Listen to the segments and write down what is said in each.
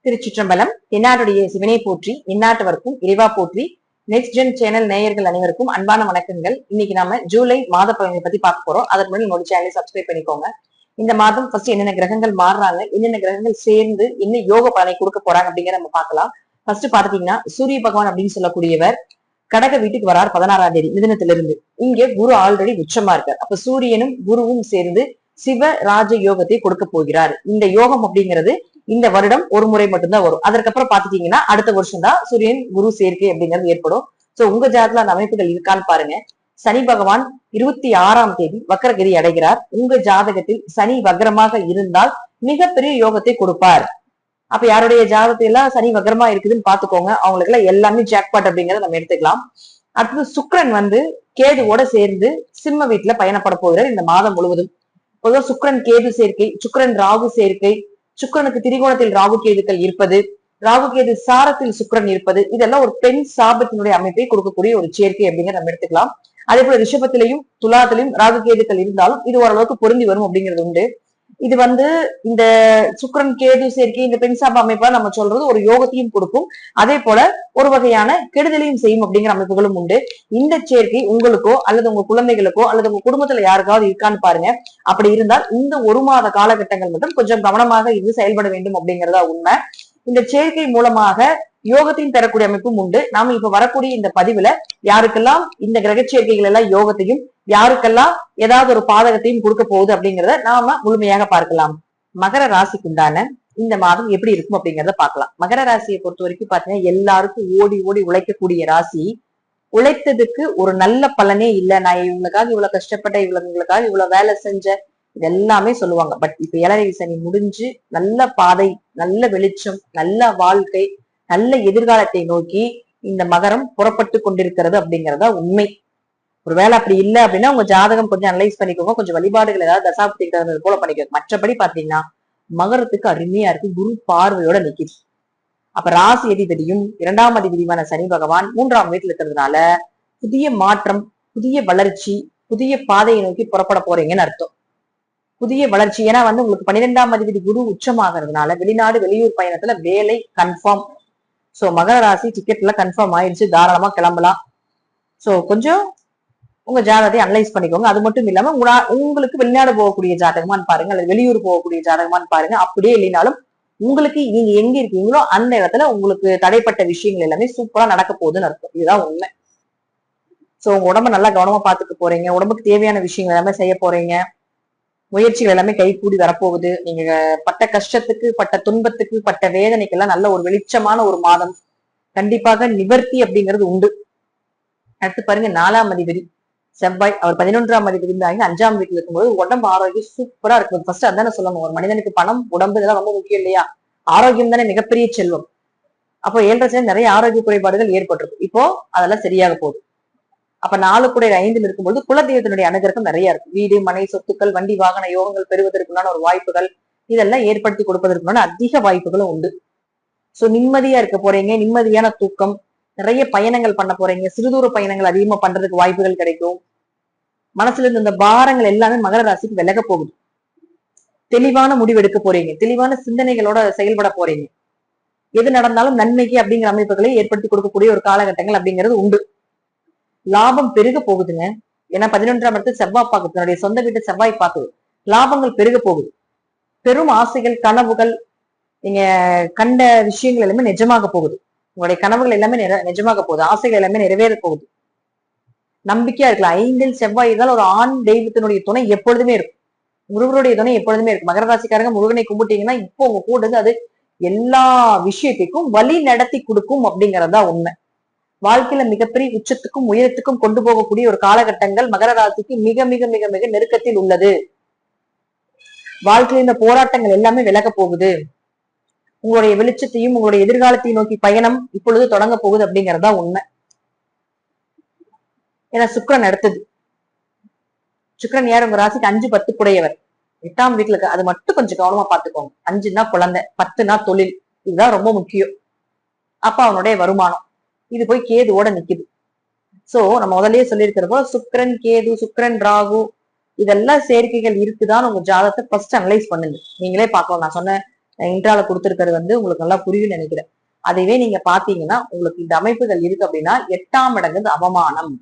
திருச்சிற்றம்பலம். எந்நாட்டுடைய சிவனை போற்றி, எந்நாட்டவருக்கும் இறைவா போற்றி. நெக்ஸ்ட் ஜென் சேனல் நேயர்கள் அனைவருக்கும் அன்பான வணக்கங்கள். இன்னைக்கு நாம ஜூலை மாத பலனை பத்தி பார்க்க போறோம். அதற்கு முன்னாடி நம்மளோட சேனலை சப்ஸ்கிரைப் பண்ணிக்கோங்க. இந்த மாதம் ஃபர்ஸ்ட் என்னென்ன கிரகங்கள் மாறுறாங்க, என்னென்ன கிரகங்கள் சேர்ந்து என்ன யோக பலனை கொடுக்க போறாங்க அப்படிங்கிற நம்ம பார்க்கலாம். ஃபர்ஸ்ட் பாத்தீங்கன்னா சூரிய பகவான் அப்படின்னு சொல்லக்கூடியவர் கடக வீட்டுக்கு வரார் 16ஆம் தேதி மிதுனத்திலிருந்து. இங்க குரு ஆல்ரெடி உச்சமா இருக்கார். அப்ப சூரியனும் குருவும் சேர்ந்து சிவ ராஜ யோகத்தை கொடுக்க போகிறார். இந்த யோகம் அப்படிங்கிறது இந்த வருடம் ஒரு முறை மட்டும்தான் வரும். அதற்கப்புறம் பாத்துட்டீங்கன்னா அடுத்த வருஷம் தான் சூரியன் குரு சேர்க்கை அப்படிங்கிறது ஏற்படும். சோ உங்க ஜாதகத்துல அந்த அமைப்புகள் இருக்கான்னு பாருங்க. சனி பகவான் 26ஆம் தேதி வக்ரகிரி அடைகிறார். உங்க ஜாதகத்தில் சனி வக்ரமாக இருந்தால் மிகப்பெரிய யோகத்தை கொடுப்பார். அப்ப யாருடைய ஜாதகத்தை எல்லாம் சனி வக்ரமா இருக்குதுன்னு பாத்துக்கோங்க. அவங்களுக்கு எல்லாம் எல்லாமே ஜாக்பாட் அப்படிங்கறத நம்ம எடுத்துக்கலாம். அடுத்தது சுக்கிரன் கேதுவோட சேர்ந்து சிம்ம வீட்டுல பயணப்பட போகிறார் இந்த மாதம் முழுவதும். பொதுவாக சுக்கிரன் கேது சேர்க்கை, சுக்கிரன் ராகு சேர்க்கை, சுக்கிரனுக்கு திரிகோணத்தில் ராகு கேதுக்கள் இருப்பது, ராகு கேது சாரத்தில் சுக்கிரன் இருப்பது, இதெல்லாம் ஒரு பெண் சாபத்தினுடைய அமைப்பை கொடுக்கக்கூடிய ஒரு சேர்க்கை அப்படிங்கிற நம்ம எடுத்துக்கலாம். அதே போல ரிஷபத்திலையும் துலாத்திலையும் ராகு கேதுக்கள் இருந்தாலும் இது ஓரளவுக்கு பொருந்தி வரும் அப்படிங்கிறது உண்டு. இது இந்த சுக்கிரன் கேது சேர்க்கை, இந்த பெண் சாப அமைப்பா நம்ம சொல்றது ஒரு யோகத்தையும் கொடுக்கும், அதே போல ஒரு வகையான கெடுதலையும் செய்யும் அப்படிங்கிற அமைப்புகளும் உண்டு. இந்த சேர்க்கை உங்களுக்கோ அல்லது உங்க குழந்தைகளுக்கோ அல்லது உங்க குடும்பத்துல யாருக்காவது இருக்கான்னு பாருங்க. அப்படி இருந்தால் இந்த ஒரு மாத காலகட்டங்கள் மட்டும் கொஞ்சம் கவனமாக இது செயல்பட வேண்டும் அப்படிங்கிறதா உண்மை. இந்த சேர்க்கை மூலமாக யோகத்தையும் தரக்கூடிய அமைப்பும் உண்டு. நாம இப்ப வரக்கூடிய இந்த பதிவுல யாருக்கெல்லாம் இந்த கிரக சேர்க்கைகள் எல்லாம் யோகத்தையும், யாருக்கெல்லாம் ஏதாவது ஒரு பாதகத்தையும் கொடுக்க போகுது அப்படிங்கிறத நாம முழுமையாக பார்க்கலாம். மகர ராசிக்குண்டான இந்த மாதம் எப்படி இருக்கும் அப்படிங்கிறத பார்க்கலாம். மகர ராசியை பொறுத்த வரைக்கும் பாத்தீங்கன்னா எல்லாருக்கும் ஓடி ஓடி உழைக்கக்கூடிய ராசி. உழைத்ததுக்கு ஒரு நல்ல பலனே இல்லை. நான் இவங்களுக்காக இவ்வளவு கஷ்டப்பட்டேன், இவங்களுக்காக இவ்வளவு வேலை செஞ்சேன், இது எல்லாமே சொல்லுவாங்க. பட் இப்ப ஏழரை சனி முடிஞ்சு நல்ல பாதை, நல்ல வெளிச்சம், நல்ல வாழ்க்கை, நல்ல எதிர்காலத்தை நோக்கி இந்த மகரம் புறப்பட்டு கொண்டிருக்கிறது அப்படிங்கிறதா உண்மை. ஒருவேளை அப்படி இல்லை அப்படின்னா உங்க ஜாதகம் கொஞ்சம் அனலைஸ் பண்ணிக்கோங்க, கொஞ்சம் வழிபாடுகள் ஏதாவது தசாப்தி போல பண்ணிக்கோங்க. மற்றபடி பாத்தீங்கன்னா மகரத்துக்கு அருமையா இருக்கு, குரு பார்வையோட நிக்குது. அப்ப ராசி அதிபதியும் 2ஆம் அதிபதியான சனி பகவான் 3ஆம் வீட்டுல இருக்கிறதுனால புதிய மாற்றம், புதிய வளர்ச்சி, புதிய பாதையை நோக்கி புறப்பட போறீங்கன்னு அர்த்தம். புதிய வளர்ச்சி. ஏன்னா உங்களுக்கு 12ஆம் அதிபதி குரு உச்சமாகிறதுனால வெளிநாடு வெளியூர் பயணத்துல வேலை கன்ஃபார்ம். சோ மகர ராசி டிக்கெட்ல கன்ஃபார்ம் ஆயிடுச்சு, தாராளமா கிளம்பலாம். சோ கொஞ்சம் உங்க ஜாதகத்தை அனலைஸ் பண்ணிக்கோங்க. அது மட்டும் இல்லாம உங்களுக்கு வெளிநாடு போகக்கூடிய ஜாதகமான்னு பாருங்க, அல்லது வெளியூர் போகக்கூடிய ஜாதகமான்னு பாருங்க. அப்படியே இல்லைனாலும் உங்களுக்கு நீங்க எங்க இருக்கீங்களோ அந்த இடத்துல உங்களுக்கு தடைப்பட்ட விஷயங்கள் எல்லாமே சூப்பரா நடக்க போகுதுன்னு அர்த்தம். இதுதான் உண்மை. சோ உங்க உடம்ப நல்லா கவனமா பாத்துக்க போறீங்க. உடம்புக்கு தேவையான விஷயங்கள் எல்லாமே செய்ய போறீங்க. முயற்சிகள் எல்லாமே கை கூடி வரப்போகுது. நீங்க பட்ட கஷ்டத்துக்கு, பட்ட துன்பத்துக்கு, பட்ட வேதனைக்கெல்லாம் நல்ல ஒரு வெளிச்சமான ஒரு மாதம். கண்டிப்பாக நிவர்த்தி அப்படிங்கிறது உண்டு. அடுத்து பாருங்க 4ஆம் அதிபதி செவ்வாய், அவர் 11ஆம் அதிபதி 5ஆம் வீட்டுல இருக்கும்போது உடம்பு ஆரோக்கியம் சூப்பரா இருக்கும். ஃபர்ஸ்ட் அதானே சொல்லணும். ஒரு மனிதனுக்கு பணம், உடம்பு இதெல்லாம் ரொம்ப முக்கியம் இல்லையா? ஆரோக்கியம் தானே மிகப்பெரிய செல்வம். அப்போ 7 நிறைய ஆரோக்கிய குறைபாடுகள் ஏற்பட்டிருக்கும். இப்போ அதெல்லாம் சரியாக போகுது. அப்ப 4 கூட 5 இருக்கும்போது குலதெய்வத்தினுடைய அனுகிரகம் நிறைய இருக்கும். வீடு, மனை, சொத்துக்கள், வண்டி, வாகன யோகங்கள் பெறுவதற்குண்டான ஒரு வாய்ப்புகள், இதெல்லாம் ஏற்படுத்தி கொடுப்பதற்குண்டான அதிக வாய்ப்புகளும் உண்டு. சோ நிம்மதியா இருக்க போறீங்க, நிம்மதியான தூக்கம், நிறைய பயணங்கள் பண்ண போறீங்க, சிறுதூர பயணங்கள் அதிகமா பண்றதுக்கு வாய்ப்புகள் கிடைக்கும். மனசுல இருந்த இந்த பாரங்கள் எல்லாமே மகர ராசிக்கு விலக போகுது. தெளிவான முடிவு எடுக்க போறீங்க, தெளிவான சிந்தனைகளோட செயல்பட போறீங்க. எது நடந்தாலும் நன்மைக்கு அப்படிங்கிற அமைப்புகளை ஏற்படுத்தி கொடுக்கக்கூடிய ஒரு காலகட்டங்கள் அப்படிங்கிறது உண்டு. லாபம் பெருக போகுதுங்க. ஏன்னா 11ஆம் இடத்துல செவ்வாய் பார்க்குது, தன்னுடைய சொந்த வீட்டை செவ்வாய் பார்க்குது. லாபங்கள் பெருக போகுது. பெரும் ஆசைகள், கனவுகள், நீங்க கண்ட விஷயங்கள் எல்லாமே நிஜமாக போகுது. உங்களுடைய கனவுகள் எல்லாமே நிஜமாக போகுது. ஆசைகள் எல்லாமே நிறைவேற போகுது. நம்பிக்கையா இருக்கலாம். 5 செவ்வாய் இருந்தால் ஒரு ஆண் தெய்வத்தினுடைய துணை எப்பொழுதுமே இருக்கும். முருகனுடைய துணை எப்பொழுதுமே இருக்கும். மகர ராசிக்காரங்க முருகனை கும்பிட்டீங்கன்னா இப்போ உங்க கூட அது எல்லா விஷயத்துக்கும் வழி நடத்தி கொடுக்கும் அப்படிங்கறதா உண்மை. வாழ்க்கையில மிகப்பெரிய உச்சத்துக்கும் உயரத்துக்கும் கொண்டு போகக்கூடிய ஒரு காலகட்டங்கள் மகர ராசிக்கு மிக மிக மிக மிக நெருக்கத்தில் உள்ளது. வாழ்க்கையில இந்த போராட்டங்கள் எல்லாமே விலக போகுது. உங்களுடைய வெளிச்சத்தையும் உங்களுடைய எதிர்காலத்தையும் நோக்கி பயணம் இப்பொழுது தொடங்க போகுது அப்படிங்கறதா உண்மை. ஏன்னா சுக்கிரன் அடுத்தது. சுக்கிரன் யார்? உங்க ராசிக்கு 5, 10 குடையவர். 8ஆம் வீட்டுல இருக்கு. அது மட்டும் கொஞ்சம் கவனமா பாத்துக்கோங்க. 5னா குழந்தை, 10னா தொழில், இதுதான் ரொம்ப முக்கியம். அப்ப அவனுடைய வருமானம் இது போய் கேதுவோட நிக்குது. சோ நம்ம முதல்லயே சொல்லியிருக்கிறப்போ சுக்கிரன் கேது, சுக்கிரன் ராகு, இதெல்லாம் சேர்க்கைகள் இருக்குதான்னு உங்க ஜாதகத்தை ஃபர்ஸ்ட் அனலைஸ் பண்ணுங்க. நீங்களே பார்க்கலாம். நான் சொன்ன இன்ட்ரால கொடுத்திருக்கிறது வந்து உங்களுக்கு நல்லா புரியும்னு நினைக்கிறேன். அதைவே நீங்க பாத்தீங்கன்னா உங்களுக்கு இந்த அமைப்புகள் இருக்கு அப்படின்னா 8ஆம் இடங்கு அவமானம்.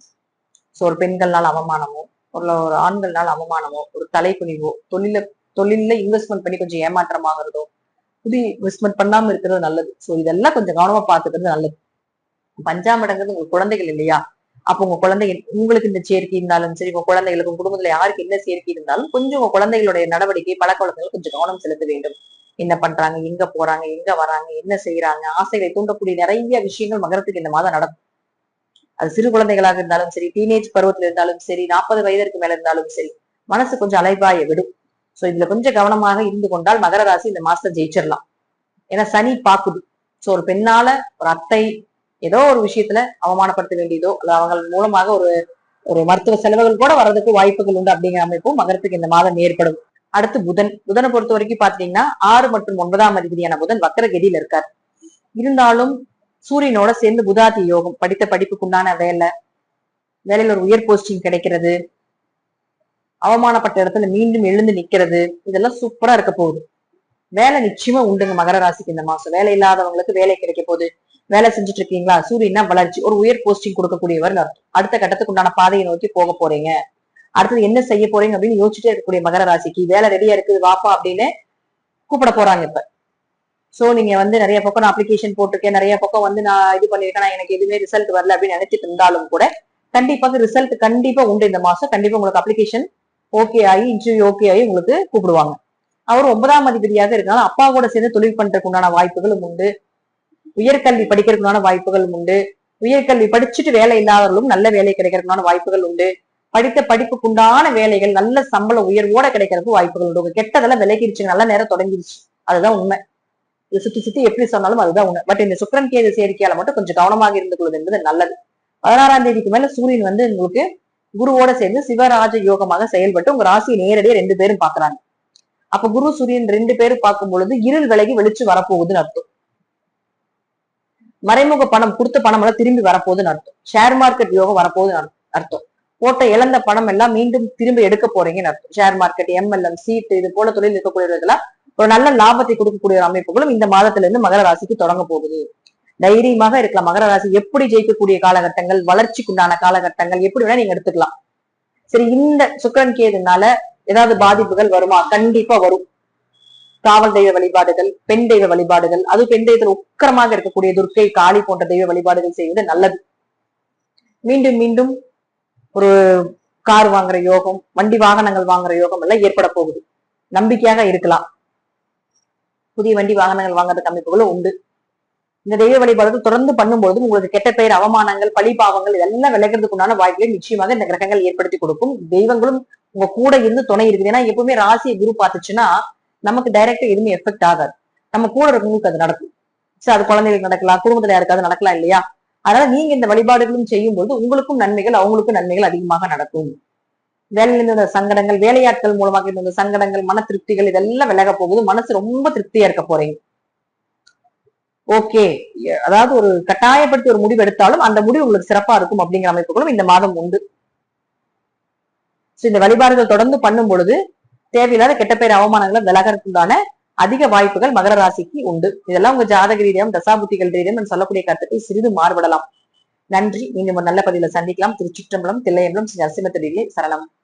சோ ஒரு பெண்கள்னால அவமானமோ, ஒரு ஆண்கள்னால அவமானமோ, ஒரு தலைக்குனிவோ, தொழில்ல இன்வெஸ்ட்மெண்ட் பண்ணி கொஞ்சம் ஏமாற்றமாகறதோ, புதிய இன்வெஸ்ட்மெண்ட் பண்ணாம இருக்கிறது நல்லது. சோ இதெல்லாம் கொஞ்சம் கவனமா பாத்துக்கிறது நல்லது. 5ஆம் இடங்கிறது உங்க குழந்தைகள் இல்லையா? அப்ப உங்க குழந்தைகள் உங்களுக்கு இந்த சேர்க்கை இருந்தாலும் சரி, உங்க குழந்தைகளுக்கும் குடும்பத்துல யாருக்கு என்ன சேர்க்கை இருந்தாலும் கொஞ்சம் உங்க குழந்தைகளுடைய நடவடிக்கை பழக்க வழக்கங்கள் கொஞ்சம் கவனம் செலுத்த வேண்டும். என்ன பண்றாங்க, எங்க போறாங்க, எங்க வராங்க, என்ன செய்யறாங்க, ஆசைகளை தூண்டக்கூடிய நிறைய விஷயங்கள் மகரத்துக்கு இந்த மாதம் நடக்கும். அது சிறு குழந்தைகளாக இருந்தாலும் சரி, டீனேஜ் பருவத்துல இருந்தாலும் சரி, 40 வயதிற்கு மேல இருந்தாலும் சரி, மனசு கொஞ்சம் அலைபாய விடும். சோ இதுல கொஞ்சம் கவனமாக இருந்து கொண்டால் மகர ராசி இந்த மாசத்தை ஜெயிச்சிடலாம். ஏன்னா சனி பாக்குது. சோ ஒரு பெண்ணால ஒரு அத்தை ஏதோ ஒரு விஷயத்துல அவமானப்படுத்த வேண்டியதோ அல்ல அவங்க மூலமாக ஒரு ஒரு மருத்துவ செலவுகள் கூட வர்றதுக்கு வாய்ப்புகள் உண்டு அப்படிங்கிற அமைப்பும் மகரத்துக்கு இந்த மாதம் ஏற்படும். அடுத்து புதனை பொறுத்த வரைக்கும் பாத்தீங்கன்னா 6 மற்றும் 9ஆம் அதிபதியான புதன் வக்கரகதியில இருக்கார். இருந்தாலும் சூரியனோட சேர்ந்து புதாதி யோகம், படித்த படிப்புக்குண்டான வேலையில ஒரு உயர் போஸ்டிங் கிடைக்கிறது, அவமானப்பட்ட இடத்துல மீண்டும் எழுந்து நிக்கிறது, இதெல்லாம் சூப்பரா இருக்க போகுது. வேலை நிச்சயமா உண்டுங்க மகர ராசிக்கு இந்த மாசம். வேலை இல்லாதவங்களுக்கு வேலை கிடைக்க போகுது. வேலை செஞ்சுட்டு இருக்கீங்களா, சூரியனா வளர்ச்சி, ஒரு உயர் போஸ்டிங் கொடுக்கக்கூடியவர் அடுத்த கட்டத்துக்கு உண்டான பாதையை நோக்கி போக போறீங்க. அடுத்தது என்ன செய்ய போறீங்க அப்படின்னு யோசிச்சுட்டே இருக்கக்கூடிய மகர ராசிக்கு வேலை ரெடியா இருக்குது வாப்பா அப்படின்னு கூப்பிட போறாங்க இப்ப. சோ நீங்க வந்து நிறைய பக்கம் நான் அப்ளிகேஷன் போட்டிருக்கேன், நிறைய பக்கம் வந்து நான் இது பண்ணிருக்கேன், நான் எனக்கு எதுவுமே ரிசல்ட் வரல அப்படின்னு நினைச்சிட்டு இருந்தாலும் கூட கண்டிப்பாக ரிசல்ட் கண்டிப்பா உண்டு இந்த மாசம். கண்டிப்பா உங்களுக்கு அப்ளிகேஷன் ஓகே ஆகி, இன்டர்வியூ ஓகே ஆகி உங்களுக்கு கூப்பிடுவாங்க. அவர் 9ஆம் அதிபதியாக இருக்காங்க. அப்பா கூட சேர்ந்து தொழில் பண்றதுக்கு உண்டான வாய்ப்புகளும் உண்டு. உயர்கல்வி படிக்கிறதுக்கான வாய்ப்புகளும் உண்டு. உயர்கல்வி படிச்சுட்டு வேலை இல்லாதவர்களும் நல்ல வேலை கிடைக்கிறதுக்கான வாய்ப்புகள் உண்டு. படித்த படிப்புக்குண்டான வேலைகள் நல்ல சம்பள உயர்வோட கிடைக்கிறதுக்கு வாய்ப்புகள் உண்டு. உங்க கெட்டதெல்லாம் விலகிடுச்சு, நல்ல நேரம் தொடங்கிடுச்சு. அதுதான் உண்மை. இது சுத்தி சுத்தி எப்படி சொன்னாலும் அதுதான் உண்மை. பட் இந்த சுக்கிரன் கேது சேர்க்கையால மட்டும் கொஞ்சம் கவனமாக இருந்து கொள்வது என்பது நல்லது. 16ஆம் தேதிக்கு மேல சூரியன் வந்து உங்களுக்கு குருவோட சேர்ந்து சிவராஜ யோகமாக செயல்பட்டு உங்க ராசியை நேரடியா 2 பேரும் பாக்குறாங்க. அப்ப குரு சூரியன் 2 பேரும் பார்க்கும் பொழுது இருள் விலகி வெளிச்சு வரப்போகுதுன்னு அர்த்தம். மறைமுக பணம் கொடுத்த பணம் எல்லாம் திரும்பி வரப்போகுதுன்னு அர்த்தம். ஷேர் மார்க்கெட் யோகம் வரப்போகுதுன்னு அர்த்தம். போட்ட இழந்த பணம் எல்லாம் மீண்டும் திரும்பி எடுக்க போறீங்கன்னு அர்த்தம். ஷேர் மார்க்கெட், MLM, சீட்டு இது போல தொழில் இருக்கக்கூடியவர்களெல்லாம் ஒரு நல்ல லாபத்தை கொடுக்கக்கூடிய அமைப்புகளும் இந்த மாதத்துல இருந்து மகர ராசிக்கு தொடங்க போகுது. தைரியமாக இருக்கலாம். மகர ராசி எப்படி ஜெயிக்கக்கூடிய காலகட்டங்கள், வளர்ச்சிக்குண்டான காலகட்டங்கள் எப்படி வேணா நீங்க எடுத்துக்கலாம். சரி, இந்த சுக்கிரன் கேதுனால ஏதாவது பாதிப்புகள் வருமா? கண்டிப்பா வரும். காவல் தெய்வ வழிபாடுகள், பெண் தெய்வ வழிபாடுகள், அது பெண் தெய்வத்தில் உக்கரமாக இருக்கக்கூடிய துர்க்கை, காளி போன்ற தெய்வ வழிபாடுகள் செய்வது நல்லது. மீண்டும் மீண்டும் ஒரு கார் வாங்குற யோகம், வண்டி வாகனங்கள் வாங்குற யோகம் எல்லாம் ஏற்பட போகுது. நம்பிக்கையாக இருக்கலாம். புதிய வண்டி வாகனங்கள் வாங்குறதுக்கு அமைப்புகளும் உண்டு. இந்த தெய்வ வழிபாடுகள் தொடர்ந்து பண்ணும்போது உங்களுக்கு கெட்ட பெயர், அவமானங்கள், பழி பாவங்கள் இதெல்லாம் விலகிறதுக்கு உண்டான வாய்ப்புகளை நிச்சயமாக இந்த கிரகங்கள் ஏற்படுத்தி கொடுக்கும். தெய்வங்களும் உங்க கூட இருந்து துணை இருக்குது. ஏன்னா எப்பவுமே ராசியை குரு பார்த்துச்சுன்னா நமக்கு டைரக்டா எதுவுமே எஃபெக்ட் ஆகாது. நம்ம கூட இருக்கவங்களுக்கு அது நடக்கும். சரி, அது குழந்தைகளுக்கு நடக்கலாம், குடும்பத்துல யாருக்காவது நடக்கலாம் இல்லையா? அதனால நீங்க இந்த வழிபாடுகளும் செய்யும் போது உங்களுக்கும் நன்மைகள், அவங்களுக்கும் நன்மைகள் அதிகமாக நடக்கும். வேலையில இருந்த சங்கடங்கள், வேலையாட்கள் மூலமாக இருந்த சங்கடங்கள், மன திருப்திகள் இதெல்லாம் விலக போகுது. மனசு ரொம்ப திருப்தியா இருக்க போறீங்க. ஓகே, அதாவது ஒரு கட்டாயப்படுத்தி ஒரு முடிவு எடுத்தாலும் அந்த முடிவு உங்களுக்கு சிறப்பா இருக்கும் அப்படிங்கிற அமைப்புகளும் இந்த மாதம் உண்டு. இந்த வழிபாடுகள் தொடர்ந்து பண்ணும் பொழுது தேவையில்லாத கெட்ட பெயர், அவமானங்களை விலகிறதுக்குண்டான அதிக வாய்ப்புகள் மகர ராசிக்கு உண்டு. இதெல்லாம் உங்க ஜாதக ரீதியம், தசாபுத்திகள் ரீதியம் சொல்லக்கூடிய கருத்துக்கள் சிறிது மாறுபடலாம். நன்றி. மீண்டும் ஒரு நல்ல பதிவுல சந்திக்கலாம். திருச்சிற்றம்பலம், தில்லையம்பலம், ஸ்ரீ நரசிம்ம சரணம்.